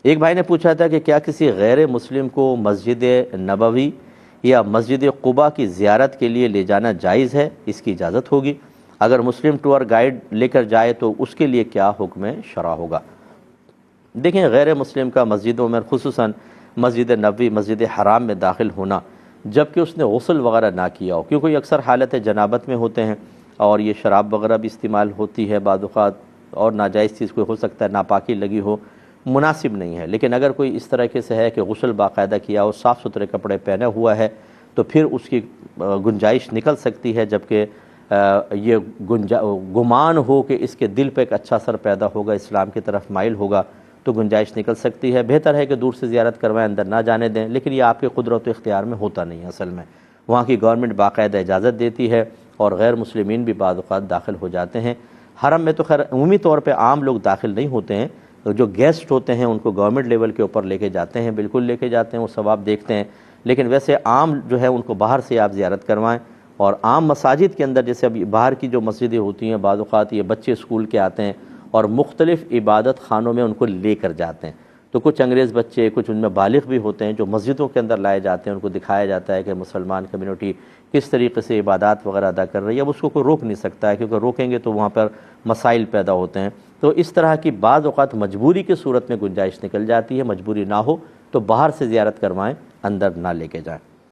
ایک بھائی نے پوچھا تھا کہ کیا کسی غیر مسلم کو مسجد نبوی یا مسجد قباء کی زیارت کے لیے لے جانا جائز ہے؟ اس کی اجازت ہوگی؟ اگر مسلم ٹور گائیڈ لے کر جائے تو اس کے لیے کیا حکم شرع ہوگا؟ دیکھیں، غیر مسلم کا مسجدوں میں خصوصاً مسجد نبوی، مسجد حرام میں داخل ہونا جبکہ اس نے غسل وغیرہ نہ کیا ہو، کیونکہ یہ اکثر حالت جنابت میں ہوتے ہیں اور یہ شراب وغیرہ بھی استعمال ہوتی ہے بعض اوقات، اور ناجائز چیز کوئی ہو سکتا ہے، ناپاکی لگی ہو، مناسب نہیں ہے۔ لیکن اگر کوئی اس طریقے سے ہے کہ غسل باقاعدہ کیا ہو، صاف ستھرے کپڑے پہنے ہوا ہے، تو پھر اس کی گنجائش نکل سکتی ہے، جبکہ یہ گمان ہو کہ اس کے دل پہ ایک اچھا اثر پیدا ہوگا، اسلام کی طرف مائل ہوگا، تو گنجائش نکل سکتی ہے۔ بہتر ہے کہ دور سے زیارت کروائیں، اندر نہ جانے دیں، لیکن یہ آپ کے قدرت و اختیار میں ہوتا نہیں ہے۔ اصل میں وہاں کی گورنمنٹ باقاعدہ اجازت دیتی ہے اور غیر مسلمین بھی بعض اوقات داخل ہو جاتے ہیں۔ حرم میں تو خیر عمومی طور پہ عام لوگ داخل نہیں ہوتے ہیں، جو گیسٹ ہوتے ہیں ان کو گورنمنٹ لیول کے اوپر لے کے جاتے ہیں، بالکل لے کے جاتے ہیں، وہ ثواب دیکھتے ہیں، لیکن ویسے عام جو ہے ان کو باہر سے آپ زیارت کروائیں۔ اور عام مساجد کے اندر، جیسے ابھی باہر کی جو مسجدیں ہوتی ہیں، بعض اوقات یہ بچے اسکول کے آتے ہیں اور مختلف عبادت خانوں میں ان کو لے کر جاتے ہیں، تو کچھ انگریز بچے، کچھ ان میں بالغ بھی ہوتے ہیں جو مسجدوں کے اندر لائے جاتے ہیں، ان کو دکھایا جاتا ہے کہ مسلمان کمیونٹی کس طریقے سے عبادات وغیرہ ادا کر رہی ہے۔ اب اس کو کوئی روک نہیں سکتا ہے، کیونکہ روکیں گے تو وہاں پر مسائل پیدا ہوتے ہیں۔ تو اس طرح کی بعض اوقات مجبوری کی صورت میں گنجائش نکل جاتی ہے، مجبوری نہ ہو تو باہر سے زیارت کروائیں، اندر نہ لے کے جائیں۔